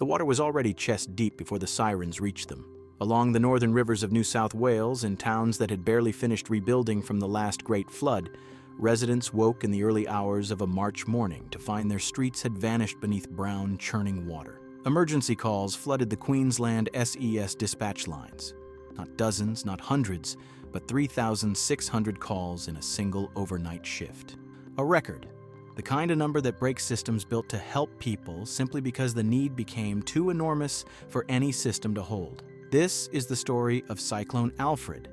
The water was already chest-deep before the sirens reached them. Along the northern rivers of New South Wales, in towns that had barely finished rebuilding from the last great flood, residents woke in the early hours of a March morning to find their streets had vanished beneath brown, churning water. Emergency calls flooded the Queensland SES dispatch lines. Not dozens, not hundreds, but 3,600 calls in a single overnight shift. A record, the kind of number that breaks systems built to help people simply because the need became too enormous for any system to hold. This is the story of Cyclone Alfred.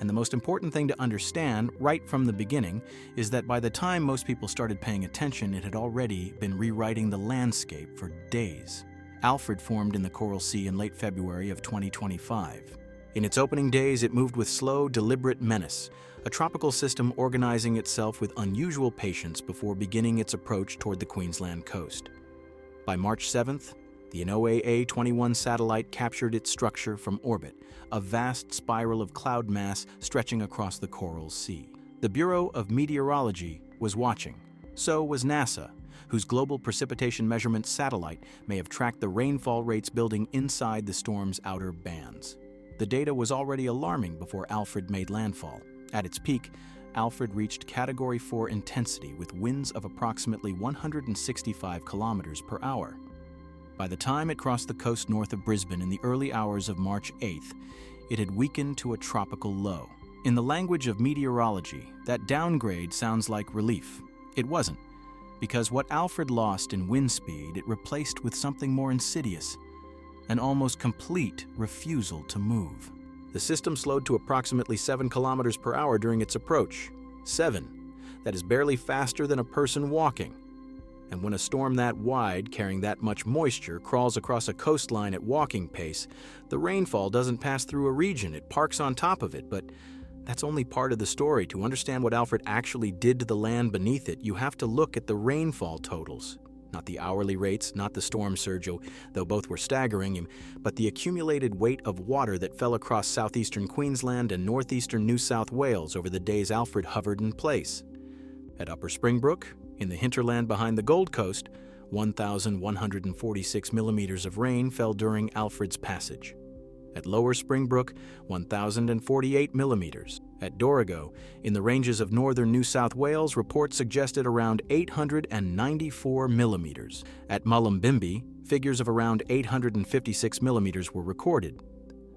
And the most important thing to understand right from the beginning is that by the time most people started paying attention, it had already been rewriting the landscape for days. Alfred formed in the Coral Sea in late February of 2025. In its opening days, it moved with slow, deliberate menace, a tropical system organizing itself with unusual patience before beginning its approach toward the Queensland coast. By March 7th, the NOAA-21 satellite captured its structure from orbit, a vast spiral of cloud mass stretching across the Coral Sea. The Bureau of Meteorology was watching. So was NASA, whose Global Precipitation Measurement satellite may have tracked the rainfall rates building inside the storm's outer bands. The data was already alarming before Alfred made landfall. At its peak, Alfred reached Category 4 intensity with winds of approximately 165 kilometers per hour. By the time it crossed the coast north of Brisbane in the early hours of March 8th, it had weakened to a tropical low. In the language of meteorology, that downgrade sounds like relief. It wasn't, because what Alfred lost in wind speed, it replaced with something more insidious, an almost complete refusal to move. The system slowed to approximately 7 kilometers per hour during its approach. 7. That is barely faster than a person walking. And when a storm that wide, carrying that much moisture, crawls across a coastline at walking pace, the rainfall doesn't pass through a region, it parks on top of it. But that's only part of the story. To understand what Alfred actually did to the land beneath it, you have to look at the rainfall totals. Not the hourly rates, not the storm surge, though both were staggering, but the accumulated weight of water that fell across southeastern Queensland and northeastern New South Wales over the days Alfred hovered in place. At Upper Springbrook, in the hinterland behind the Gold Coast, 1,146 millimeters of rain fell during Alfred's passage. At Lower Springbrook, 1,048 millimeters. At Dorrigo, in the ranges of northern New South Wales, reports suggested around 894 millimeters. At Mullumbimby, figures of around 856 millimeters were recorded.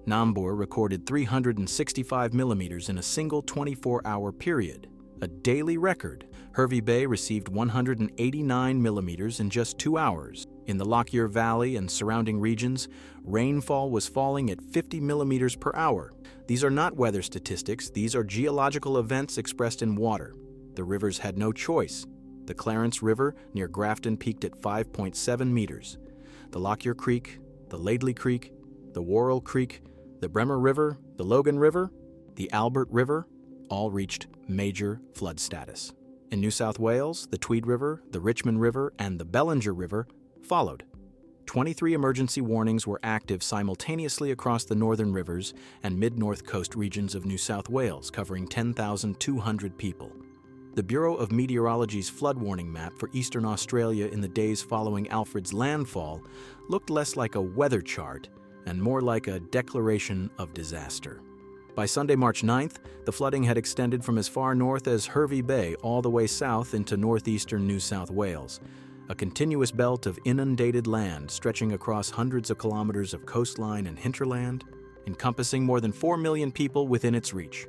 Nambour recorded 365 millimeters in a single 24-hour period, a daily record. Hervey Bay received 189 millimeters in just 2 hours. In the Lockyer Valley and surrounding regions, rainfall was falling at 50 millimeters per hour. These are not weather statistics, these are geological events expressed in water. The rivers had no choice. The Clarence River near Grafton peaked at 5.7 meters. The Lockyer Creek, the Laidley Creek, the Worrell Creek, the Bremer River, the Logan River, the Albert River, all reached major flood status. In New South Wales, the Tweed River, the Richmond River, and the Bellinger River followed. 23 emergency warnings were active simultaneously across the northern rivers and mid-north coast regions of New South Wales, covering 10,200 people. The Bureau of Meteorology's flood warning map for eastern Australia in the days following Alfred's landfall looked less like a weather chart and more like a declaration of disaster. By Sunday, March 9th, the flooding had extended from as far north as Hervey Bay all the way south into northeastern New South Wales, a continuous belt of inundated land stretching across hundreds of kilometers of coastline and hinterland, encompassing more than 4 million people within its reach.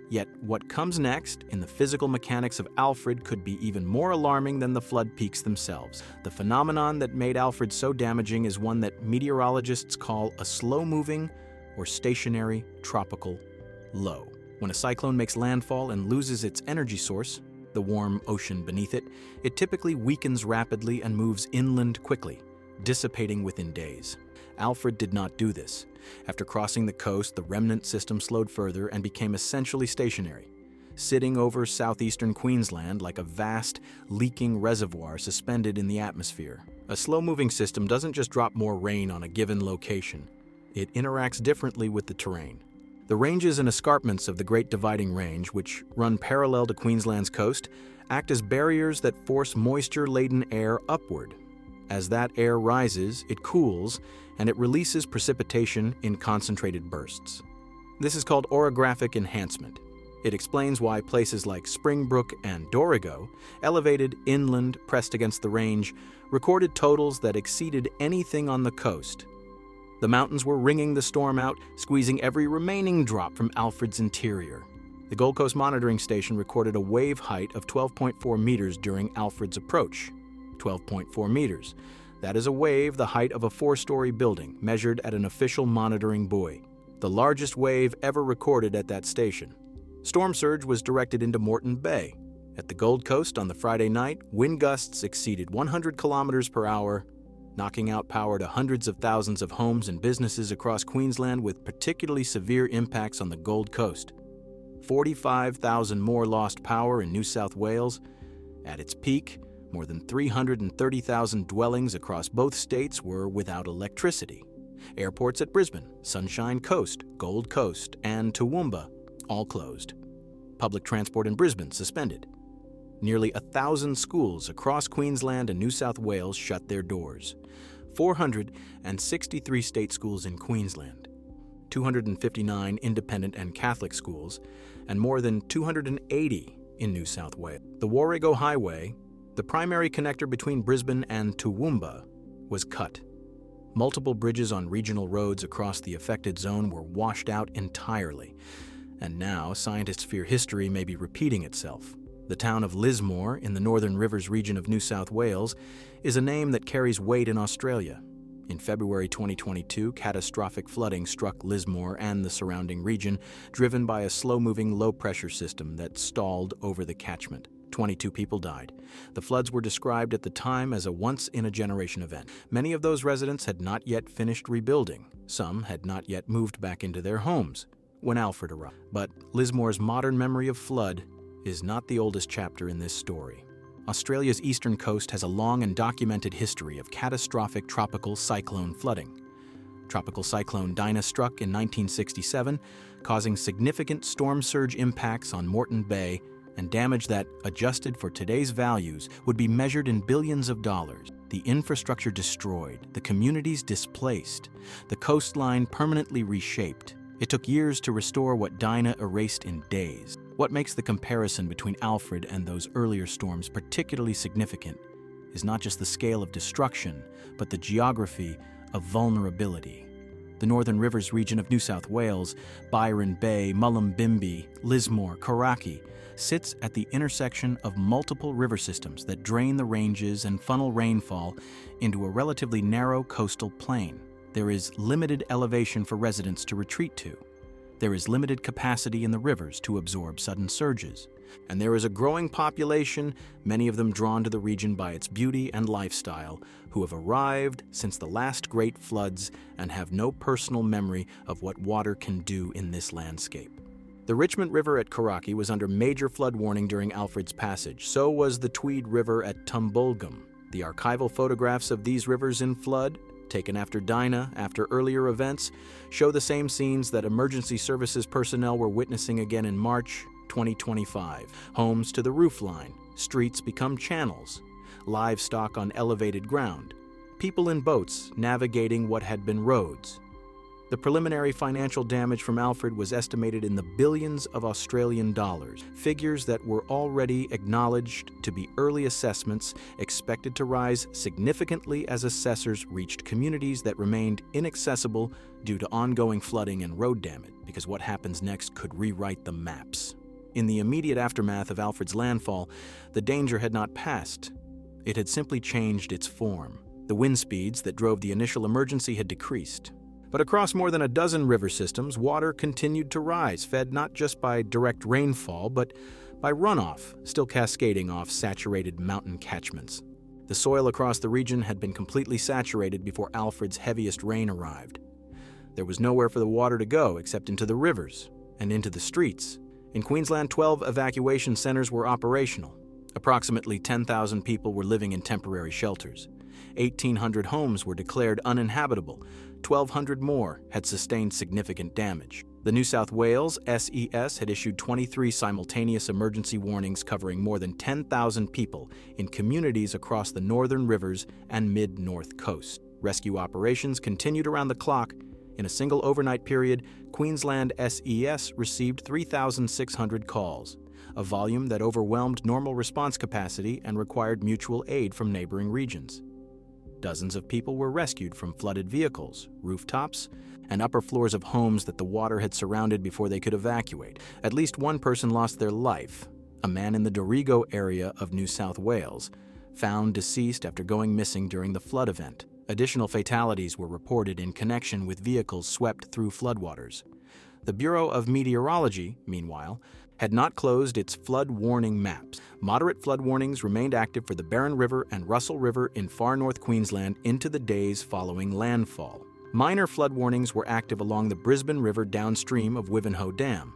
Yet what comes next in the physical mechanics of Alfred could be even more alarming than the flood peaks themselves. The phenomenon that made Alfred so damaging is one that meteorologists call a slow-moving or stationary tropical low. When a cyclone makes landfall and loses its energy source, the warm ocean beneath it, it typically weakens rapidly and moves inland quickly, dissipating within days. Alfred did not do this. After crossing the coast, the remnant system slowed further and became essentially stationary, sitting over southeastern Queensland like a vast, leaking reservoir suspended in the atmosphere. A slow-moving system doesn't just drop more rain on a given location. It interacts differently with the terrain. The ranges and escarpments of the Great Dividing Range, which run parallel to Queensland's coast, act as barriers that force moisture-laden air upward. As that air rises, it cools, and it releases precipitation in concentrated bursts. This is called orographic enhancement. It explains why places like Springbrook and Dorrigo, elevated inland pressed against the range, recorded totals that exceeded anything on the coast. The mountains were wringing the storm out, squeezing every remaining drop from Alfred's interior. The Gold Coast Monitoring Station recorded a wave height of 12.4 meters during Alfred's approach. 12.4 meters. That is a wave the height of a 4-story building, measured at an official monitoring buoy. The largest wave ever recorded at that station. Storm surge was directed into Moreton Bay. At the Gold Coast on the Friday night, wind gusts exceeded 100 kilometers per hour, knocking out power to hundreds of thousands of homes and businesses across Queensland, with particularly severe impacts on the Gold Coast. 45,000 more lost power in New South Wales. At its peak, more than 330,000 dwellings across both states were without electricity. Airports at Brisbane, Sunshine Coast, Gold Coast, and Toowoomba all closed. Public transport in Brisbane suspended. Nearly 1,000 schools across Queensland and New South Wales shut their doors. 463 state schools in Queensland, 259 independent and Catholic schools, and more than 280 in New South Wales. The Warrego Highway, the primary connector between Brisbane and Toowoomba, was cut. Multiple bridges on regional roads across the affected zone were washed out entirely. And now, scientists fear history may be repeating itself. The town of Lismore, in the Northern Rivers region of New South Wales, is a name that carries weight in Australia. In February 2022, catastrophic flooding struck Lismore and the surrounding region, driven by a slow-moving low-pressure system that stalled over the catchment. 22 people died. The floods were described at the time as a once-in-a-generation event. Many of those residents had not yet finished rebuilding. Some had not yet moved back into their homes when Alfred arrived. But Lismore's modern memory of flood is not the oldest chapter in this story. Australia's eastern coast has a long and documented history of catastrophic tropical cyclone flooding. Tropical Cyclone Dinah struck in 1967, causing significant storm surge impacts on Moreton Bay and damage that, adjusted for today's values, would be measured in billions of dollars. The infrastructure destroyed, the communities displaced, the coastline permanently reshaped. It took years to restore what Dinah erased in days. What makes the comparison between Alfred and those earlier storms particularly significant is not just the scale of destruction, but the geography of vulnerability. The Northern Rivers region of New South Wales, Byron Bay, Mullumbimby, Lismore, Coraki, sits at the intersection of multiple river systems that drain the ranges and funnel rainfall into a relatively narrow coastal plain. There is limited elevation for residents to retreat to. There is limited capacity in the rivers to absorb sudden surges. And there is a growing population, many of them drawn to the region by its beauty and lifestyle, who have arrived since the last great floods and have no personal memory of what water can do in this landscape. The Richmond River at Coraki was under major flood warning during Alfred's passage. So was the Tweed River at Tumbulgum. The archival photographs of these rivers in flood, taken after Dinah, after earlier events, show the same scenes that emergency services personnel were witnessing again in March 2025. Homes to the roofline, streets become channels, livestock on elevated ground, people in boats navigating what had been roads. The preliminary financial damage from Alfred was estimated in the billions of Australian dollars, figures that were already acknowledged to be early assessments, expected to rise significantly as assessors reached communities that remained inaccessible due to ongoing flooding and road damage, because what happens next could rewrite the maps. In the immediate aftermath of Alfred's landfall, the danger had not passed. It had simply changed its form. The wind speeds that drove the initial emergency had decreased. But across more than a dozen river systems, water continued to rise, fed not just by direct rainfall, but by runoff, still cascading off saturated mountain catchments. The soil across the region had been completely saturated before Alfred's heaviest rain arrived. There was nowhere for the water to go except into the rivers and into the streets. In Queensland, 12 evacuation centers were operational. Approximately 10,000 people were living in temporary shelters. 1,800 homes were declared uninhabitable. 1,200 more had sustained significant damage. The New South Wales SES had issued 23 simultaneous emergency warnings covering more than 10,000 people in communities across the northern rivers and mid-north coast. Rescue operations continued around the clock. In a single overnight period, Queensland SES received 3,600 calls, a volume that overwhelmed normal response capacity and required mutual aid from neighboring regions. Dozens of people were rescued from flooded vehicles, rooftops, and upper floors of homes that the water had surrounded before they could evacuate. At least one person lost their life, a man in the Dorrigo area of New South Wales, found deceased after going missing during the flood event. Additional fatalities were reported in connection with vehicles swept through floodwaters. The Bureau of Meteorology, meanwhile, had not closed its flood warning maps. Moderate flood warnings remained active for the Barron River and Russell River in far north Queensland into the days following landfall. Minor flood warnings were active along the Brisbane River downstream of Wivenhoe Dam.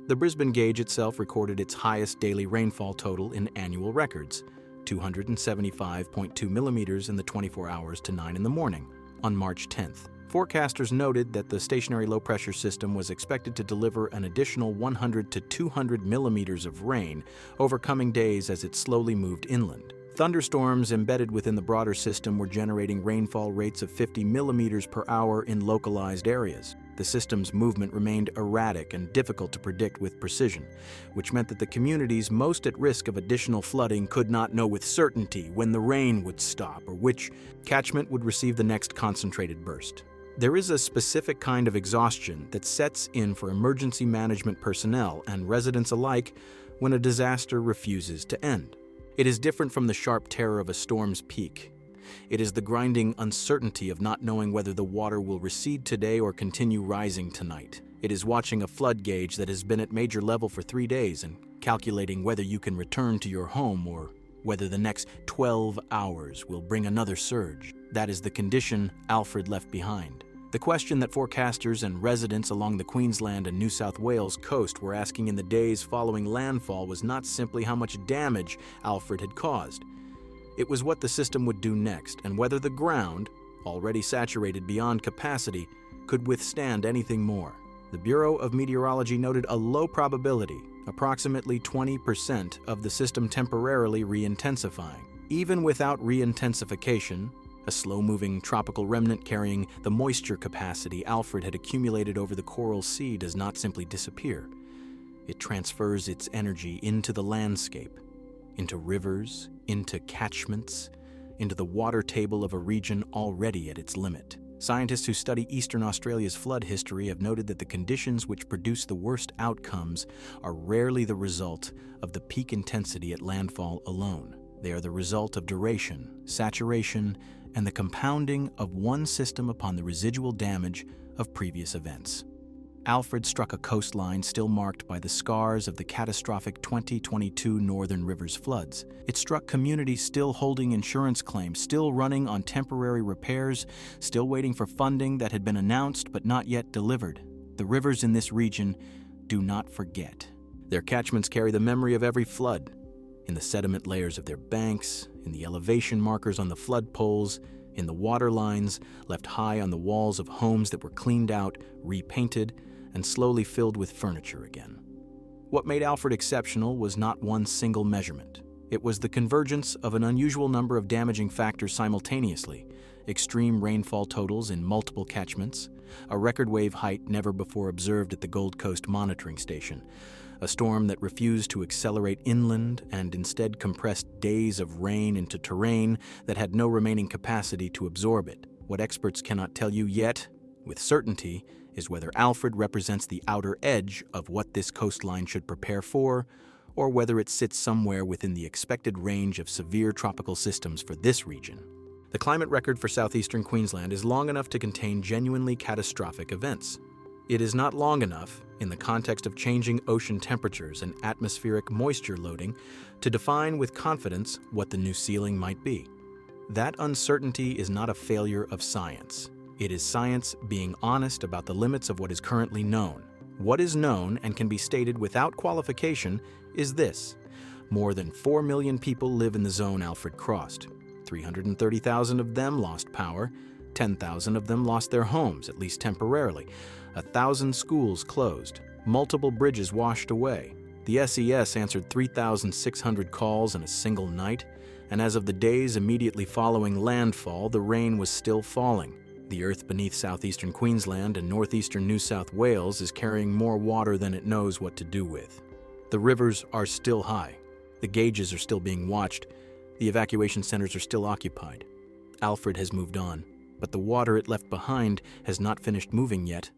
The Brisbane gauge itself recorded its highest daily rainfall total in annual records, 275.2 millimeters in the 24 hours to 9 in the morning on March 10th. Forecasters noted that the stationary low-pressure system was expected to deliver an additional 100 to 200 millimeters of rain over coming days as it slowly moved inland. Thunderstorms embedded within the broader system were generating rainfall rates of 50 millimeters per hour in localized areas. The system's movement remained erratic and difficult to predict with precision, which meant that the communities most at risk of additional flooding could not know with certainty when the rain would stop or which catchment would receive the next concentrated burst. There is a specific kind of exhaustion that sets in for emergency management personnel and residents alike when a disaster refuses to end. It is different from the sharp terror of a storm's peak. It is the grinding uncertainty of not knowing whether the water will recede today or continue rising tonight. It is watching a flood gauge that has been at major level for 3 days and calculating whether you can return to your home or whether the next 12 hours will bring another surge. That is the condition Alfred left behind. The question that forecasters and residents along the Queensland and New South Wales coast were asking in the days following landfall was not simply how much damage Alfred had caused. It was what the system would do next and whether the ground, already saturated beyond capacity, could withstand anything more. The Bureau of Meteorology noted a low probability, approximately 20%, of the system temporarily re-intensifying. Even without re-intensification, a slow-moving tropical remnant carrying the moisture capacity Alfred had accumulated over the Coral Sea does not simply disappear. It transfers its energy into the landscape, into rivers, into catchments, into the water table of a region already at its limit. Scientists who study Eastern Australia's flood history have noted that the conditions which produce the worst outcomes are rarely the result of the peak intensity at landfall alone. They are the result of duration, saturation, and the compounding of one system upon the residual damage of previous events. Alfred struck a coastline still marked by the scars of the catastrophic 2022 Northern Rivers floods. It struck communities still holding insurance claims, still running on temporary repairs, still waiting for funding that had been announced but not yet delivered. The rivers in this region do not forget. Their catchments carry the memory of every flood, in the sediment layers of their banks, in the elevation markers on the flood poles, in the water lines left high on the walls of homes that were cleaned out, repainted, and slowly filled with furniture again. What made Alfred exceptional was not one single measurement. It was the convergence of an unusual number of damaging factors simultaneously: extreme rainfall totals in multiple catchments, a record wave height never before observed at the Gold Coast monitoring station, a storm that refused to accelerate inland and instead compressed days of rain into terrain that had no remaining capacity to absorb it. What experts cannot tell you yet, with certainty, is whether Alfred represents the outer edge of what this coastline should prepare for, or whether it sits somewhere within the expected range of severe tropical systems for this region. The climate record for southeastern Queensland is long enough to contain genuinely catastrophic events. It is not long enough, in the context of changing ocean temperatures and atmospheric moisture loading, to define with confidence what the new ceiling might be. That uncertainty is not a failure of science. It is science being honest about the limits of what is currently known. What is known and can be stated without qualification is this: more than 4 million people live in the zone Alfred crossed. 330,000 of them lost power. 10,000 of them lost their homes, at least temporarily. 1,000 schools closed. Multiple bridges washed away. The SES answered 3,600 calls in a single night, and as of the days immediately following landfall, the rain was still falling. The earth beneath southeastern Queensland and northeastern New South Wales is carrying more water than it knows what to do with. The rivers are still high. The gauges are still being watched. The evacuation centers are still occupied. Alfred has moved on, but the water it left behind has not finished moving yet,